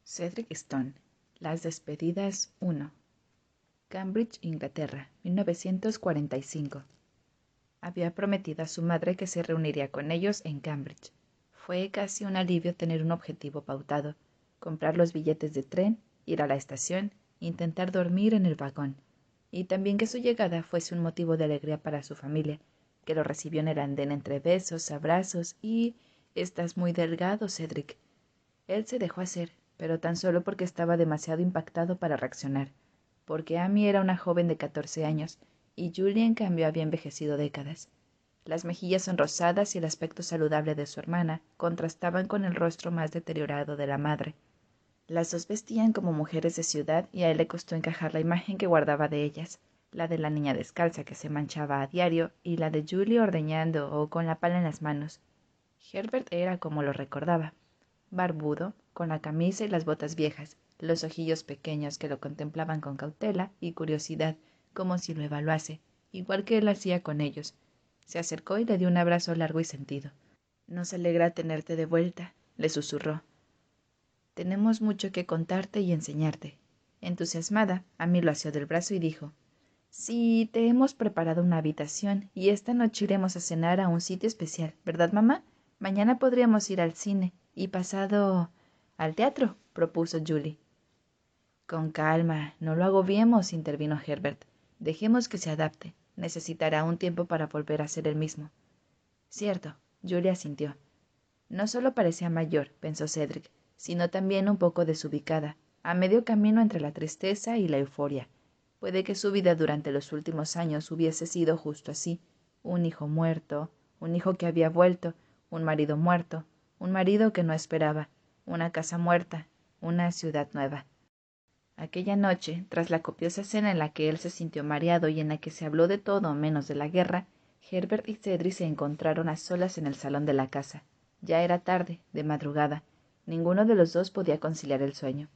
Cedric Stone. Las despedidas 1. Cambridge, Inglaterra, 1945. Había prometido a su madre que se reuniría con ellos en Cambridge. Fue casi un alivio tener un objetivo pautado, comprar los billetes de tren, ir a la estación, intentar dormir en el vagón, y también que su llegada fuese un motivo de alegría para su familia, que lo recibió en el andén entre besos, abrazos y «Estás muy delgado, Cedric». Él se dejó hacer, pero tan solo porque estaba demasiado impactado para reaccionar, porque Amy era una joven de 14 años y Julie, en cambio, había envejecido décadas. Las mejillas sonrosadas y el aspecto saludable de su hermana contrastaban con el rostro más deteriorado de la madre. Las dos vestían como mujeres de ciudad y a él le costó encajar la imagen que guardaba de ellas, la de la niña descalza que se manchaba a diario y la de Julie ordeñando o con la pala en las manos. Herbert era como lo recordaba, barbudo, con la camisa y las botas viejas, los ojillos pequeños que lo contemplaban con cautela y curiosidad, como si lo evaluase, igual que él hacía con ellos. Se acercó y le dio un abrazo largo y sentido. «Nos alegra tenerte de vuelta», le susurró. «Tenemos mucho que contarte y enseñarte». Entusiasmada, Amy lo asió del brazo y dijo: «Sí, te hemos preparado una habitación y esta noche iremos a cenar a un sitio especial, ¿verdad, mamá? Mañana podríamos ir al cine y pasado al teatro», propuso Julie. «Con calma, no lo agobiemos», intervino Herbert. «Dejemos que se adapte. Necesitará un tiempo para volver a ser el mismo». «Cierto», Julie asintió. No solo parecía mayor, pensó Cedric, sino también un poco desubicada, a medio camino entre la tristeza y la euforia. Puede que su vida durante los últimos años hubiese sido justo así: un hijo muerto, un hijo que había vuelto, un marido muerto, un marido que no esperaba, una casa muerta, una ciudad nueva. Aquella noche, tras la copiosa cena en la que él se sintió mareado y en la que se habló de todo menos de la guerra, Herbert y Cedric se encontraron a solas en el salón de la casa. Ya era tarde, de madrugada. Ninguno de los dos podía conciliar el sueño.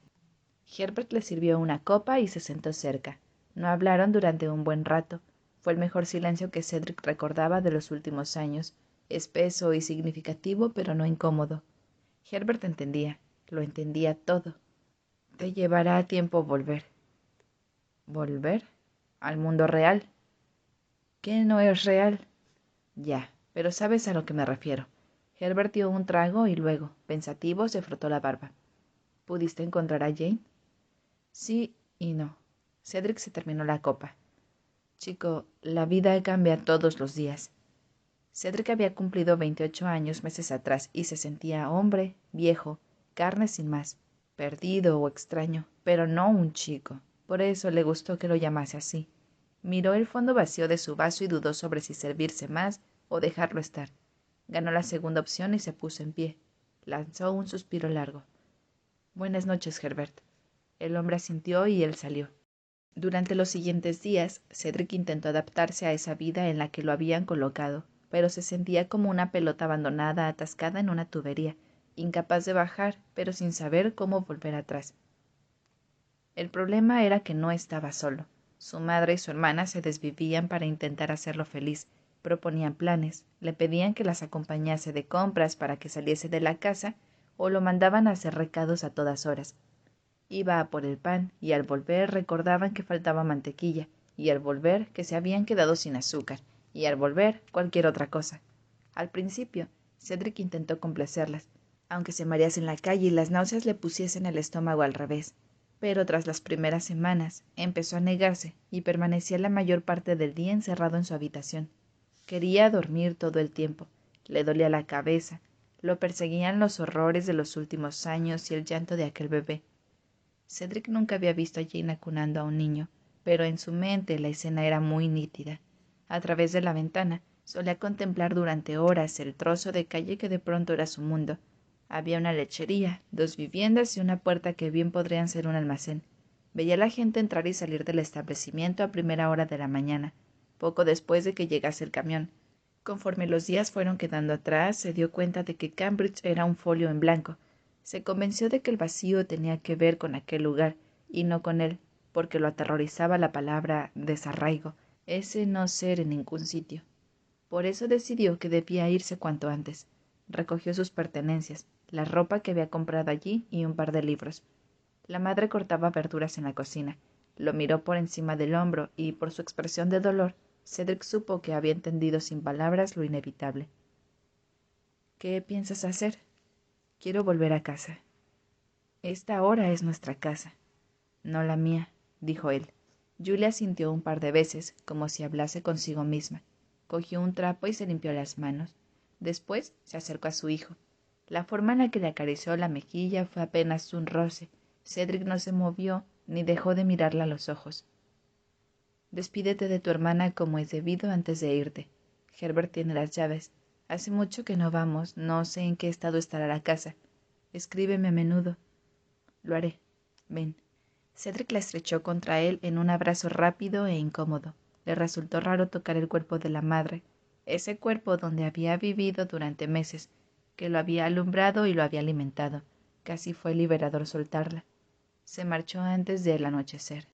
Herbert le sirvió una copa y se sentó cerca. No hablaron durante un buen rato. Fue el mejor silencio que Cedric recordaba de los últimos años, espeso y significativo, pero no incómodo. Herbert entendía, lo entendía todo. «Te llevará tiempo volver». «¿Volver? ¿Al mundo real?» «¿Qué no es real?» «Ya, pero sabes a lo que me refiero». Herbert dio un trago y luego, pensativo, se frotó la barba. «¿Pudiste encontrar a Jane?» «Sí y no». Cedric se terminó la copa. «Chico, la vida cambia todos los días». Cedric había cumplido 28 años meses atrás y se sentía hombre, viejo, carne sin más, perdido o extraño, pero no un chico. Por eso le gustó que lo llamase así. Miró el fondo vacío de su vaso y dudó sobre si servirse más o dejarlo estar. Ganó la segunda opción y se puso en pie. Lanzó un suspiro largo. «Buenas noches, Herbert». El hombre asintió y él salió. Durante los siguientes días, Cedric intentó adaptarse a esa vida en la que lo habían colocado, pero se sentía como una pelota abandonada atascada en una tubería, incapaz de bajar, pero sin saber cómo volver atrás. El problema era que no estaba solo. Su madre y su hermana se desvivían para intentar hacerlo feliz, proponían planes, le pedían que las acompañase de compras para que saliese de la casa o lo mandaban a hacer recados a todas horas. Iba a por el pan y al volver recordaban que faltaba mantequilla, y al volver que se habían quedado sin azúcar, y al volver cualquier otra cosa. Al principio, Cedric intentó complacerlas, aunque se marease en la calle y las náuseas le pusiesen el estómago al revés. Pero tras las primeras semanas empezó a negarse y permanecía la mayor parte del día encerrado en su habitación. Quería dormir todo el tiempo, le dolía la cabeza, lo perseguían los horrores de los últimos años y el llanto de aquel bebé. Cedric nunca había visto a Jane acunando a un niño, pero en su mente la escena era muy nítida. A través de la ventana solía contemplar durante horas el trozo de calle que de pronto era su mundo. Había una lechería, 2 viviendas y una puerta que bien podrían ser un almacén. Veía a la gente entrar y salir del establecimiento a primera hora de la mañana, poco después de que llegase el camión. Conforme los días fueron quedando atrás, se dio cuenta de que Cambridge era un folio en blanco. Se convenció de que el vacío tenía que ver con aquel lugar, y no con él, porque lo aterrorizaba la palabra desarraigo, ese no ser en ningún sitio. Por eso decidió que debía irse cuanto antes. Recogió sus pertenencias, la ropa que había comprado allí y un par de libros. La madre cortaba verduras en la cocina. Lo miró por encima del hombro y, por su expresión de dolor, Cedric supo que había entendido sin palabras lo inevitable. «¿Qué piensas hacer?» «Quiero volver a casa». «Esta ahora es nuestra casa». «No la mía», dijo él. Julia asintió un par de veces, como si hablase consigo misma. Cogió un trapo y se limpió las manos. Después se acercó a su hijo. La forma en la que le acarició la mejilla fue apenas un roce. Cedric no se movió ni dejó de mirarla a los ojos. «Despídete de tu hermana como es debido antes de irte. Herbert tiene las llaves. Hace mucho que no vamos, no sé en qué estado estará la casa. Escríbeme a menudo». «Lo haré. Ven». Cedric la estrechó contra él en un abrazo rápido e incómodo. Le resultó raro tocar el cuerpo de la madre, ese cuerpo donde había vivido durante meses, que lo había alumbrado y lo había alimentado. Casi fue liberador soltarla. Se marchó antes del anochecer.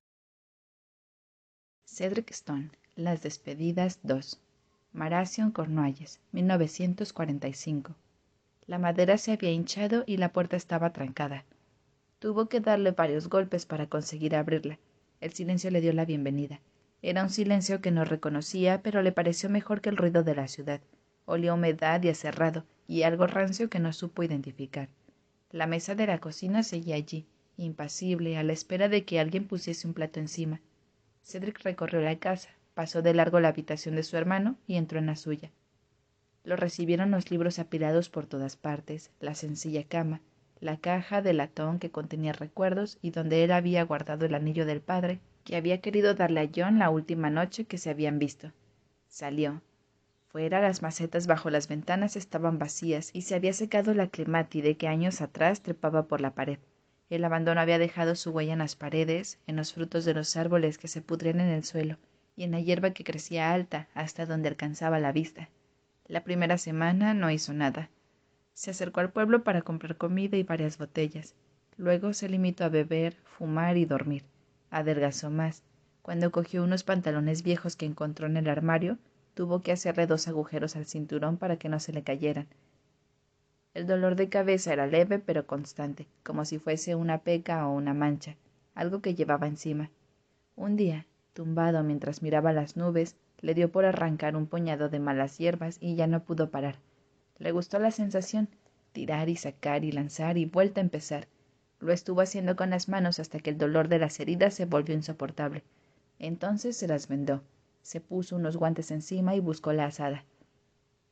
Cedric Stone, Las despedidas 2. Marathon, Cornualles, 1945. La madera se había hinchado y la puerta estaba trancada. Tuvo que darle varios golpes para conseguir abrirla. El silencio le dio la bienvenida. Era un silencio que no reconocía, pero le pareció mejor que el ruido de la ciudad. Olía a humedad y a cerrado, y algo rancio que no supo identificar. La mesa de la cocina seguía allí, impasible, a la espera de que alguien pusiese un plato encima. Cedric recorrió la casa, pasó de largo la habitación de su hermano y entró en la suya. Lo recibieron los libros apilados por todas partes, la sencilla cama, la caja de latón que contenía recuerdos y donde él había guardado el anillo del padre que había querido darle a John la última noche que se habían visto. Salió. Fuera, las macetas bajo las ventanas estaban vacías y se había secado la clemátide que años atrás trepaba por la pared. El abandono había dejado su huella en las paredes, en los frutos de los árboles que se pudrían en el suelo y en la hierba que crecía alta hasta donde alcanzaba la vista. La primera semana no hizo nada. Se acercó al pueblo para comprar comida y varias botellas. Luego se limitó a beber, fumar y dormir. Adelgazó más. Cuando cogió unos pantalones viejos que encontró en el armario, tuvo que hacerle 2 agujeros al cinturón para que no se le cayeran. El dolor de cabeza era leve pero constante, como si fuese una peca o una mancha, algo que llevaba encima. Un día, tumbado mientras miraba las nubes, le dio por arrancar un puñado de malas hierbas y ya no pudo parar. Le gustó la sensación, tirar y sacar y lanzar y vuelta a empezar. Lo estuvo haciendo con las manos hasta que el dolor de las heridas se volvió insoportable. Entonces se las vendó, se puso unos guantes encima y buscó la azada.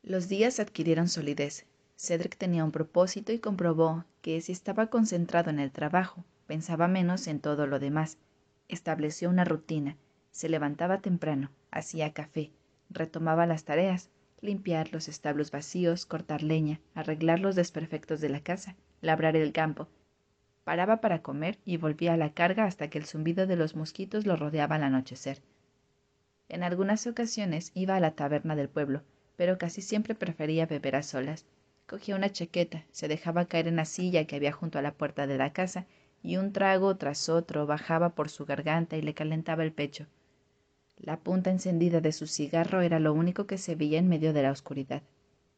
Los días adquirieron solidez. Cedric tenía un propósito y comprobó que si estaba concentrado en el trabajo, pensaba menos en todo lo demás. Estableció una rutina. Se levantaba temprano, hacía café, retomaba las tareas, limpiar los establos vacíos, cortar leña, arreglar los desperfectos de la casa, labrar el campo. Paraba para comer y volvía a la carga hasta que el zumbido de los mosquitos lo rodeaba al anochecer. En algunas ocasiones iba a la taberna del pueblo, pero casi siempre prefería beber a solas. Cogía una chaqueta, se dejaba caer en la silla que había junto a la puerta de la casa, y un trago tras otro bajaba por su garganta y le calentaba el pecho. La punta encendida de su cigarro era lo único que se veía en medio de la oscuridad.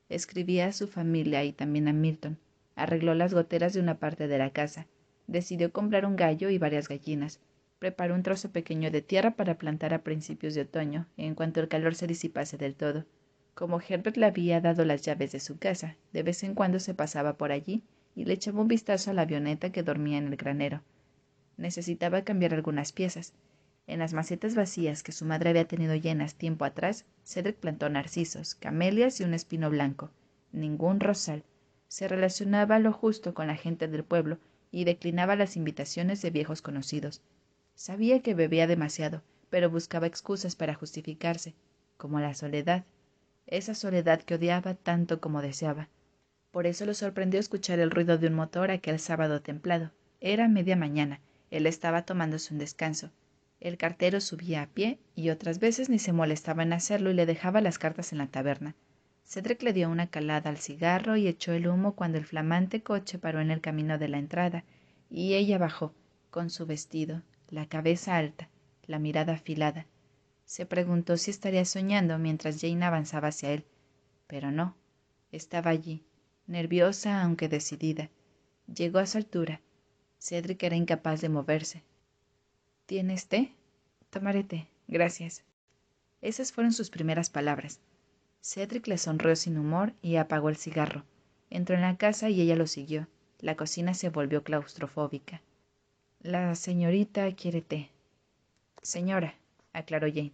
Escribía a su familia y también a Milton. Arregló las goteras de una parte de la casa. Decidió comprar un gallo y varias gallinas. Preparó un trozo pequeño de tierra para plantar a principios de otoño, en cuanto el calor se disipase del todo. Como Herbert le había dado las llaves de su casa, de vez en cuando se pasaba por allí y le echaba un vistazo a la avioneta que dormía en el granero. Necesitaba cambiar algunas piezas. En las macetas vacías que su madre había tenido llenas tiempo atrás, Cedric plantó narcisos, camelias y un espino blanco. Ningún rosal. Se relacionaba lo justo con la gente del pueblo y declinaba las invitaciones de viejos conocidos. Sabía que bebía demasiado, pero buscaba excusas para justificarse, como la soledad, esa soledad que odiaba tanto como deseaba. Por eso lo sorprendió escuchar el ruido de un motor aquel sábado templado. Era media mañana. Él estaba tomándose un descanso. El cartero subía a pie y otras veces ni se molestaba en hacerlo y le dejaba las cartas en la taberna. Cedric le dio una calada al cigarro y echó el humo cuando el flamante coche paró en el camino de la entrada, y ella bajó, con su vestido, la cabeza alta, la mirada afilada. Se preguntó si estaría soñando mientras Jane avanzaba hacia él, pero no. Estaba allí, nerviosa aunque decidida. Llegó a su altura. Cedric era incapaz de moverse. ¿Tienes té? Tomaré té, gracias. Esas fueron sus primeras palabras. Cedric le sonrió sin humor y apagó el cigarro. Entró en la casa y ella lo siguió. La cocina se volvió claustrofóbica. La señorita quiere té. Señora, aclaró Jane.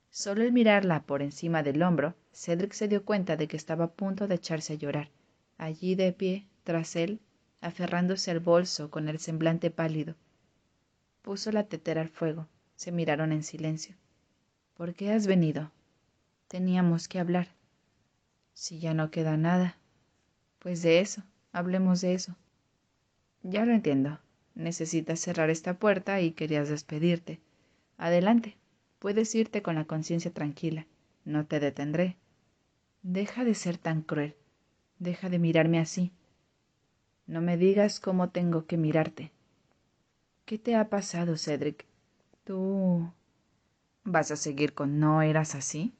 Solo al mirarla por encima del hombro, Cedric se dio cuenta de que estaba a punto de echarse a llorar. Allí de pie, tras él, aferrándose al bolso con el semblante pálido. Puso la tetera al fuego. Se miraron en silencio. ¿Por qué has venido? Teníamos que hablar. Si ya no queda nada. Pues de eso, hablemos de eso. Ya lo entiendo. Necesitas cerrar esta puerta y querías despedirte. Adelante. Puedes irte con la conciencia tranquila. No te detendré. Deja de ser tan cruel. Deja de mirarme así. No me digas cómo tengo que mirarte. ¿Qué te ha pasado, Cedric? Tú... ¿Vas a seguir con no eras así?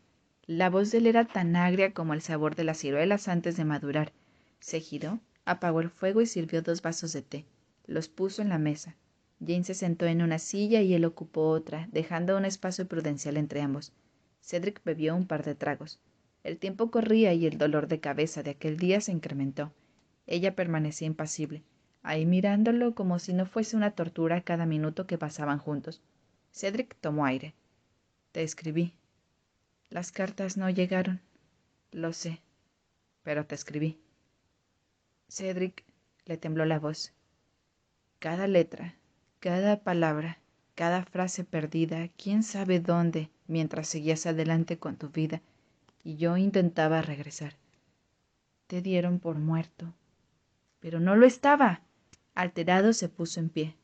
La voz de él era tan agria como el sabor de las ciruelas antes de madurar. Se giró, apagó el fuego y sirvió 2 vasos de té. Los puso en la mesa. Jane se sentó en una silla y él ocupó otra, dejando un espacio prudencial entre ambos. Cedric bebió un par de tragos. El tiempo corría y el dolor de cabeza de aquel día se incrementó. Ella permanecía impasible, ahí mirándolo como si no fuese una tortura cada minuto que pasaban juntos. Cedric tomó aire. Te escribí. Las cartas no llegaron. Lo sé, pero te escribí. Cedric, le tembló la voz. Cada letra, cada palabra, cada frase perdida, quién sabe dónde, mientras seguías adelante con tu vida, y yo intentaba regresar. Te dieron por muerto. Pero no lo estaba. Alterado se puso en pie.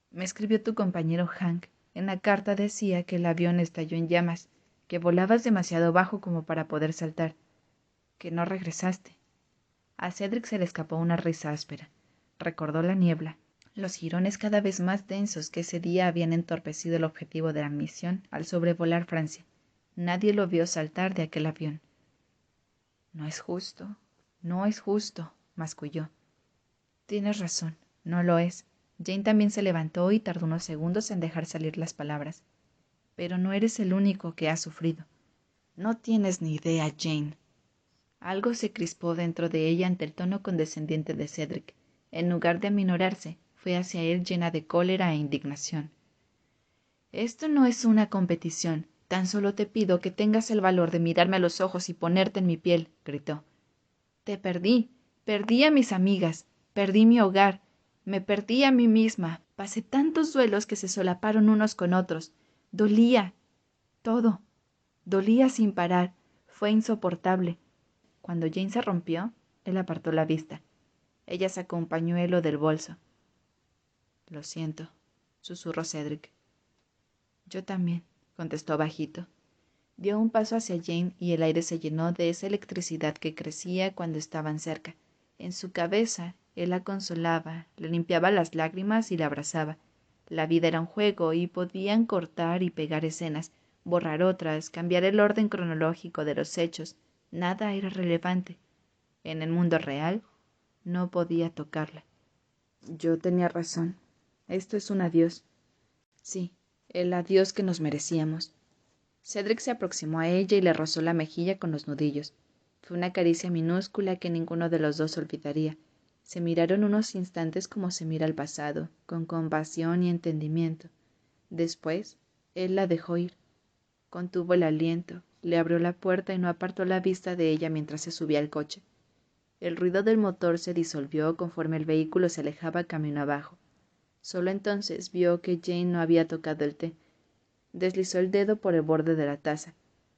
Me escribió tu compañero Hank. En la carta decía que el avión estalló en llamas, que volabas demasiado bajo como para poder saltar, que no regresaste. A Cedric se le escapó una risa áspera. Recordó la niebla, los jirones cada vez más densos que ese día habían entorpecido el objetivo de la misión al sobrevolar Francia. Nadie lo vio saltar de aquel avión. No es justo, masculló. Tienes razón, no lo es. Jane también se levantó y tardó unos segundos en dejar salir las palabras. Pero no eres el único que ha sufrido. No tienes ni idea, Jane. Algo se crispó dentro de ella ante el tono condescendiente de Cedric. En lugar de aminorarse, fue hacia él llena de cólera e indignación. Esto no es una competición. Tan solo te pido que tengas el valor de mirarme a los ojos y ponerte en mi piel, gritó. Te perdí. Perdí a mis amigas. Perdí mi hogar. Me perdí a mí misma. Pasé tantos duelos que se solaparon unos con otros. Dolía. Todo. Dolía sin parar. Fue insoportable. Cuando Jane se rompió, él apartó la vista. Ella sacó un pañuelo del bolso. Lo siento, susurró Cedric. Yo también, contestó bajito. Dio un paso hacia Jane y el aire se llenó de esa electricidad que crecía cuando estaban cerca. En su cabeza, él la consolaba, le limpiaba las lágrimas y la abrazaba. La vida era un juego y podían cortar y pegar escenas, borrar otras, cambiar el orden cronológico de los hechos. Nada era relevante. En el mundo real, no podía tocarla. Yo tenía razón. Esto es un adiós. Sí, el adiós que nos merecíamos. Cedric se aproximó a ella y le rozó la mejilla con los nudillos. Fue una caricia minúscula que ninguno de los dos olvidaría. Se miraron unos instantes como se mira el pasado, con compasión y entendimiento. Después, él la dejó ir. Contuvo el aliento, le abrió la puerta y no apartó la vista de ella mientras se subía al coche. El ruido del motor se disolvió conforme el vehículo se alejaba camino abajo. Solo entonces vio que Jane no había tocado el té. Deslizó el dedo por el borde de la taza.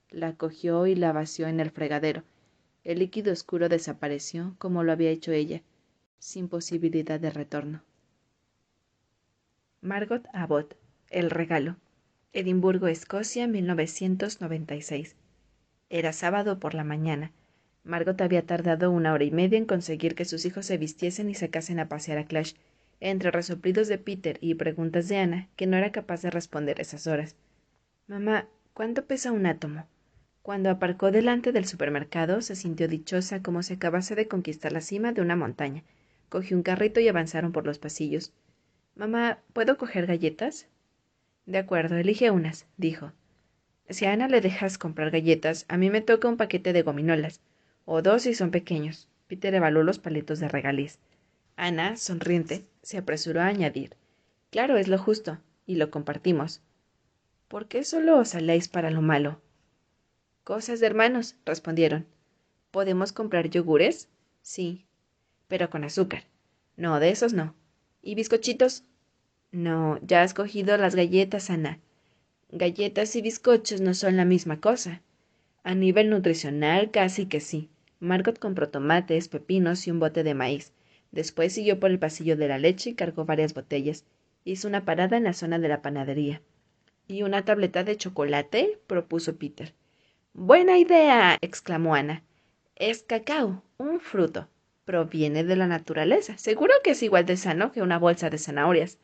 La cogió y la vació en el fregadero. El líquido oscuro desapareció como lo había hecho ella, sin posibilidad de retorno. Margot Abbott. El regalo. Edimburgo, Escocia, 1996. Era sábado por la mañana. Margot había tardado 1 hora y media en conseguir que sus hijos se vistiesen y sacasen a pasear a Clash, entre resoplidos de Peter y preguntas de Ana, que no era capaz de responder esas horas. Mamá, ¿cuánto pesa un átomo? Cuando aparcó delante del supermercado, se sintió dichosa como si acabase de conquistar la cima de una montaña. Cogió un carrito y avanzaron por los pasillos. Mamá, ¿puedo coger galletas? De acuerdo, elige unas, dijo. Si a Ana le dejas comprar galletas, a mí me toca un paquete de gominolas, o dos si son pequeños. Peter evaluó los palitos de regaliz. Ana, sonriente, se apresuró a añadir. Claro, es lo justo, y lo compartimos. ¿Por qué solo os saléis para lo malo? Cosas de hermanos, respondieron. ¿Podemos comprar yogures? Sí, pero con azúcar. No, de esos no. ¿Y bizcochitos? No, ya has cogido las galletas, Ana. Galletas y bizcochos no son la misma cosa. A nivel nutricional, casi que sí. Margot compró tomates, pepinos y un bote de maíz. Después siguió por el pasillo de la leche y cargó varias botellas. Hizo una parada en la zona de la panadería. ¿Y una tableta de chocolate? Propuso Peter. Buena idea, exclamó Ana. Es cacao, un fruto. Proviene de la naturaleza. Seguro que es igual de sano que una bolsa de zanahorias.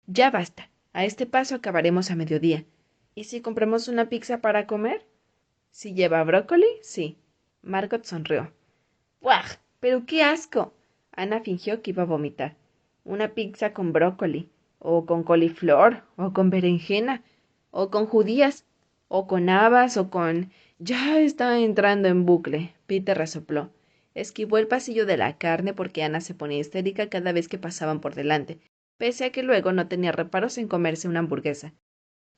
Ya basta. A este paso acabaremos a mediodía. ¿Y si compramos una pizza para comer? Si lleva brócoli, sí. Margot sonrió. ¡Buah! ¡Pero qué asco! Ana fingió que iba a vomitar. Una pizza con brócoli, o con coliflor, o con berenjena, o con judías, o con habas, o con... Ya está entrando en bucle. Peter resopló. Esquivó el pasillo de la carne porque Ana se ponía histérica cada vez que pasaban por delante, pese a que luego no tenía reparos en comerse una hamburguesa.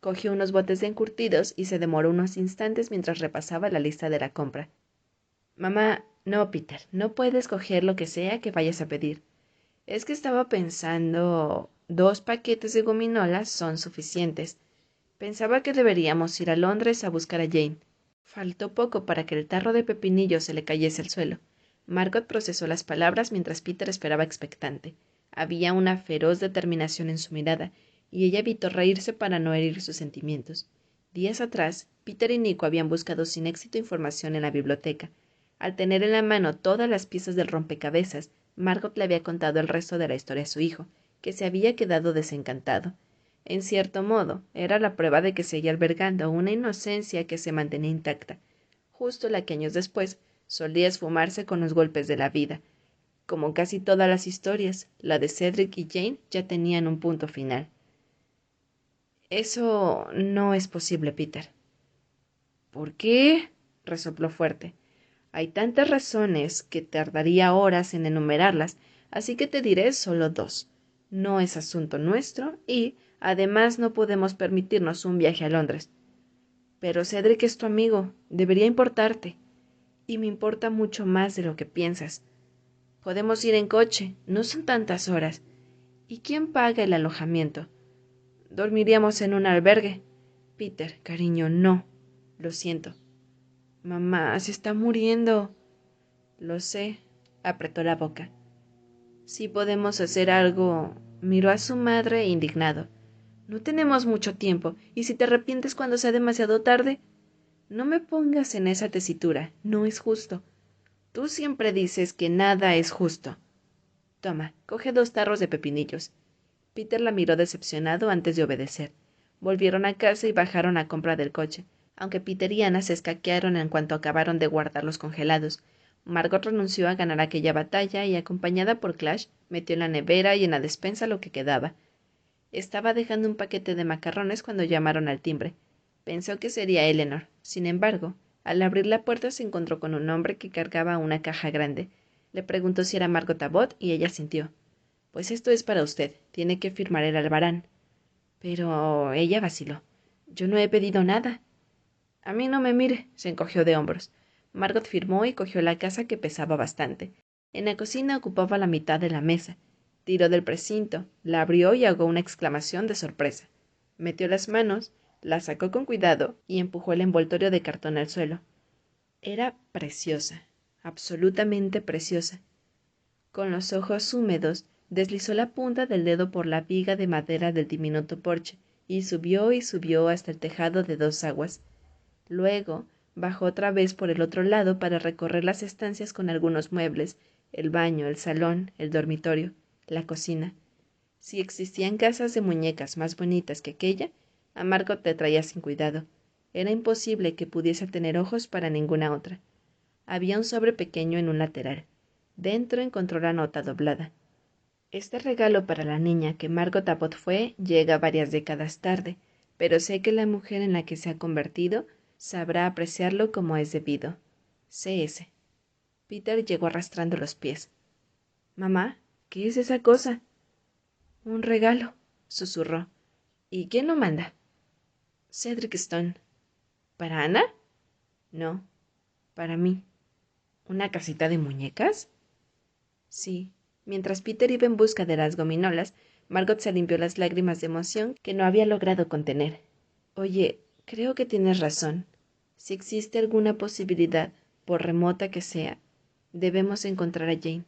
Cogió unos botes de encurtidos y se demoró unos instantes mientras repasaba la lista de la compra. Mamá, no, Peter, no puedes coger lo que sea que vayas a pedir. Es que estaba pensando... 2 paquetes de gominolas son suficientes. Pensaba que deberíamos ir a Londres a buscar a Jane. Faltó poco para que el tarro de pepinillos se le cayese al suelo. Margot procesó las palabras mientras Peter esperaba expectante. Había una feroz determinación en su mirada, y ella evitó reírse para no herir sus sentimientos. Días atrás, Peter y Nico habían buscado sin éxito información en la biblioteca. Al tener en la mano todas las piezas del rompecabezas, Margot le había contado el resto de la historia a su hijo, que se había quedado desencantado. En cierto modo, era la prueba de que seguía albergando una inocencia que se mantenía intacta, justo la que años después solía esfumarse con los golpes de la vida. Como casi todas las historias, la de Cedric y Jane ya tenían un punto final. Eso no es posible, Peter. ¿Por qué? Resopló fuerte. Hay tantas razones que tardaría horas en enumerarlas, así que te diré solo 2. No es asunto nuestro y, además, no podemos permitirnos un viaje a Londres. Pero Cedric es tu amigo, debería importarte. Y me importa mucho más de lo que piensas. Podemos ir en coche, no son tantas horas. ¿Y quién paga el alojamiento? Dormiríamos en un albergue. Peter, cariño, no. Lo siento. Mamá, se está muriendo. Lo sé, apretó la boca. Si podemos hacer algo. Miró a su madre indignado. No tenemos mucho tiempo, y si te arrepientes cuando sea demasiado tarde. No me pongas en esa tesitura, no es justo. Tú siempre dices que nada es justo. Toma, coge 2 tarros de pepinillos. Peter la miró decepcionado antes de obedecer. Volvieron a casa y bajaron a compra del coche, aunque Peter y Ana se escaquearon en cuanto acabaron de guardar los congelados. Margot renunció a ganar aquella batalla y, acompañada por Clash, metió en la nevera y en la despensa lo que quedaba. Estaba dejando un paquete de macarrones cuando llamaron al timbre. Pensó que sería Eleanor. Sin embargo, al abrir la puerta se encontró con un hombre que cargaba una caja grande. Le preguntó si era Margot Abbott y ella sintió. Pues esto es para usted. Tiene que firmar el albarán. Pero ella vaciló. Yo no he pedido nada. A mí no me mire, se encogió de hombros. Margot firmó y cogió la caja que pesaba bastante. En la cocina ocupaba la mitad de la mesa. Tiró del precinto, la abrió y ahogó una exclamación de sorpresa. Metió las manos, la sacó con cuidado y empujó el envoltorio de cartón al suelo. Era preciosa, absolutamente preciosa. Con los ojos húmedos, deslizó la punta del dedo por la viga de madera del diminuto porche y subió hasta el tejado de 2 aguas. Luego bajó otra vez por el otro lado para recorrer las estancias con algunos muebles, el baño, el salón, el dormitorio, la cocina. Si existían casas de muñecas más bonitas que aquella, a Margot le traía sin cuidado. Era imposible que pudiese tener ojos para ninguna otra. Había un sobre pequeño en un lateral. Dentro encontró la nota doblada. Este regalo para la niña que Margot Abbott fue llega varias décadas tarde, pero sé que la mujer en la que se ha convertido sabrá apreciarlo como es debido. C.S. Peter llegó arrastrando los pies. Mamá, ¿qué es esa cosa? Un regalo, susurró. ¿Y quién lo manda? Cedric Stone. ¿Para Ana? No, para mí. ¿Una casita de muñecas? Sí. Mientras Peter iba en busca de las gominolas, Margot se limpió las lágrimas de emoción que no había logrado contener. Oye, creo que tienes razón. Si existe alguna posibilidad, por remota que sea, debemos encontrar a Jane.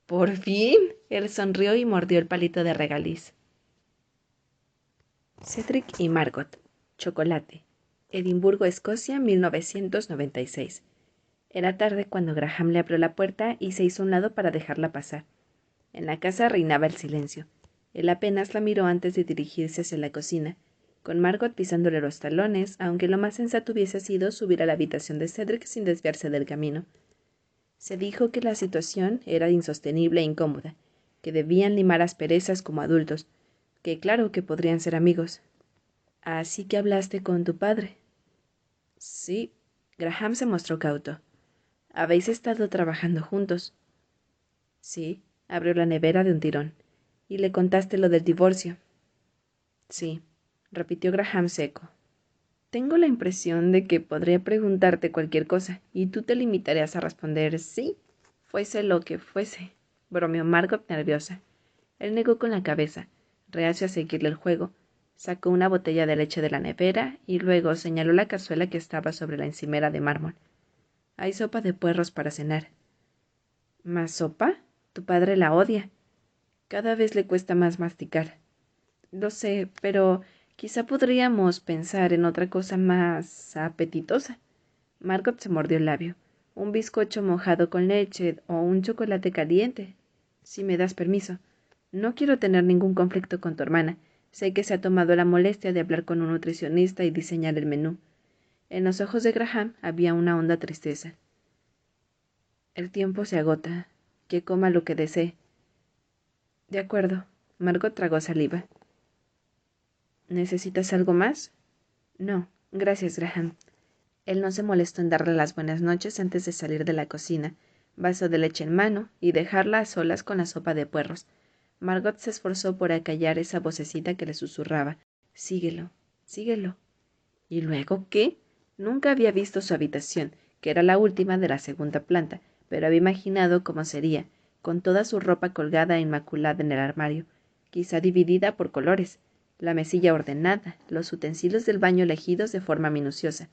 ¡Por fin! Él sonrió y mordió el palito de regaliz. Cedric y Margot. Chocolate. Edimburgo, Escocia, 1996. Era tarde cuando Graham le abrió la puerta y se hizo a un lado para dejarla pasar. En la casa reinaba el silencio. Él apenas la miró antes de dirigirse hacia la cocina, con Margot pisándole los talones, aunque lo más sensato hubiese sido subir a la habitación de Cedric sin desviarse del camino. Se dijo que la situación era insostenible e incómoda, que debían limar asperezas como adultos, que claro que podrían ser amigos. «Así que hablaste con tu padre». «Sí». Graham se mostró cauto. «¿Habéis estado trabajando juntos?» «Sí». Abrió la nevera de un tirón. «¿Y le contaste lo del divorcio?» «Sí», repitió Graham seco. «Tengo la impresión de que podría preguntarte cualquier cosa, y tú te limitarías a responder sí, fuese lo que fuese», bromeó Margot nerviosa. Él negó con la cabeza, reacio a seguirle el juego. Sacó una botella de leche de la nevera y luego señaló la cazuela que estaba sobre la encimera de mármol. «Hay sopa de puerros para cenar». «¿Más sopa? Tu padre la odia. Cada vez le cuesta más masticar». «Lo sé, pero quizá podríamos pensar en otra cosa más apetitosa». Margot se mordió el labio. «Un bizcocho mojado con leche o un chocolate caliente, si me das permiso. No quiero tener ningún conflicto con tu hermana. Sé que se ha tomado la molestia de hablar con un nutricionista y diseñar el menú». En los ojos de Graham había una honda tristeza. «El tiempo se agota. Que coma lo que desee». «De acuerdo». Margot tragó saliva. «¿Necesitas algo más?» «No, gracias, Graham». Él no se molestó en darle las buenas noches antes de salir de la cocina, vaso de leche en mano, y dejarla a solas con la sopa de puerros. Margot se esforzó por acallar esa vocecita que le susurraba: «Síguelo, síguelo». ¿Y luego qué? Nunca había visto su habitación, que era la última de la segunda planta, pero había imaginado cómo sería, con toda su ropa colgada e inmaculada en el armario, quizá dividida por colores, la mesilla ordenada, los utensilios del baño elegidos de forma minuciosa.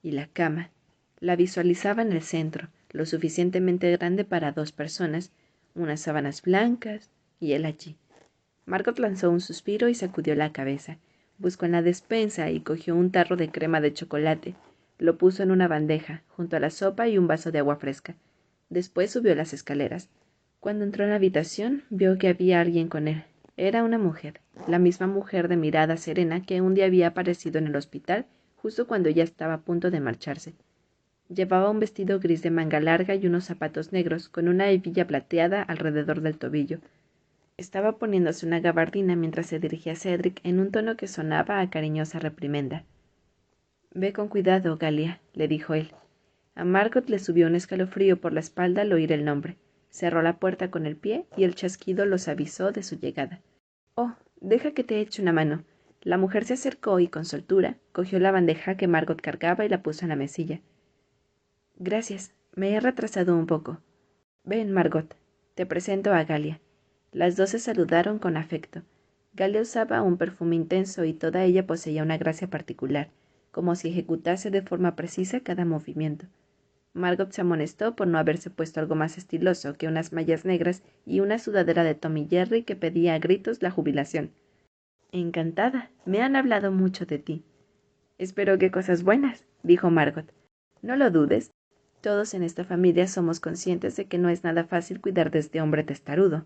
Y la cama. La visualizaba en el centro, lo suficientemente grande para 2 personas, unas sábanas blancas, y él allí. Margot lanzó un suspiro y sacudió la cabeza. Buscó en la despensa y cogió un tarro de crema de chocolate. Lo puso en una bandeja, junto a la sopa y un vaso de agua fresca. Después subió las escaleras. Cuando entró en la habitación, vio que había alguien con él. Era una mujer, la misma mujer de mirada serena que un día había aparecido en el hospital, justo cuando ya estaba a punto de marcharse. Llevaba un vestido gris de manga larga y unos zapatos negros, con una hebilla plateada alrededor del tobillo. Estaba poniéndose una gabardina mientras se dirigía a Cedric en un tono que sonaba a cariñosa reprimenda. «Ve con cuidado, Galia», le dijo él. A Margot le subió un escalofrío por la espalda al oír el nombre. Cerró la puerta con el pie y el chasquido los avisó de su llegada. «Oh, deja que te eche una mano». La mujer se acercó y con soltura cogió la bandeja que Margot cargaba y la puso en la mesilla. «Gracias, me he retrasado un poco». «Ven, Margot, te presento a Galia». Las dos se saludaron con afecto. Galia usaba un perfume intenso y toda ella poseía una gracia particular, como si ejecutase de forma precisa cada movimiento. Margot se amonestó por no haberse puesto algo más estiloso que unas mallas negras y una sudadera de Tom y Jerry que pedía a gritos la jubilación. «Encantada. Me han hablado mucho de ti». «Espero que cosas buenas», dijo Margot. «No lo dudes. Todos en esta familia somos conscientes de que no es nada fácil cuidar de este hombre testarudo».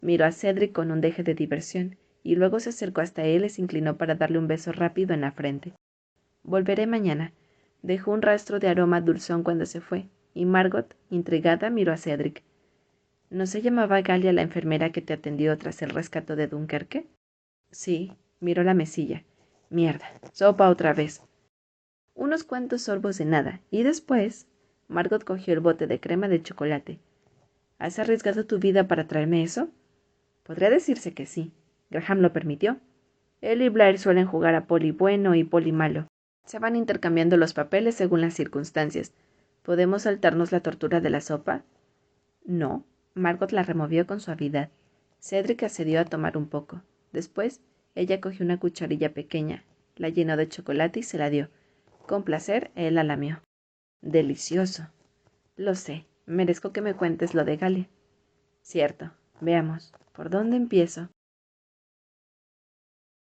Miró a Cedric con un deje de diversión, y luego se acercó hasta él y se inclinó para darle un beso rápido en la frente. «Volveré mañana». Dejó un rastro de aroma dulzón cuando se fue, y Margot, intrigada, miró a Cedric. ¿No se llamaba Galia la enfermera que te atendió tras el rescate de Dunkerque? Sí, miró la mesilla. Mierda, sopa otra vez. Unos cuantos sorbos de nada, y después Margot cogió el bote de crema de chocolate. ¿Has arriesgado tu vida para traerme eso? Podría decirse que sí. Graham lo permitió. Él y Blair suelen jugar a poli bueno y poli malo. Se van intercambiando los papeles según las circunstancias. ¿Podemos saltarnos la tortura de la sopa? No. Margot la removió con suavidad. Cedric accedió a tomar un poco. Después, ella cogió una cucharilla pequeña, la llenó de chocolate y se la dio. Con placer, él la lamió. Delicioso. Lo sé. Merezco que me cuentes lo de Galia. Cierto. Veamos. ¿Por dónde empiezo?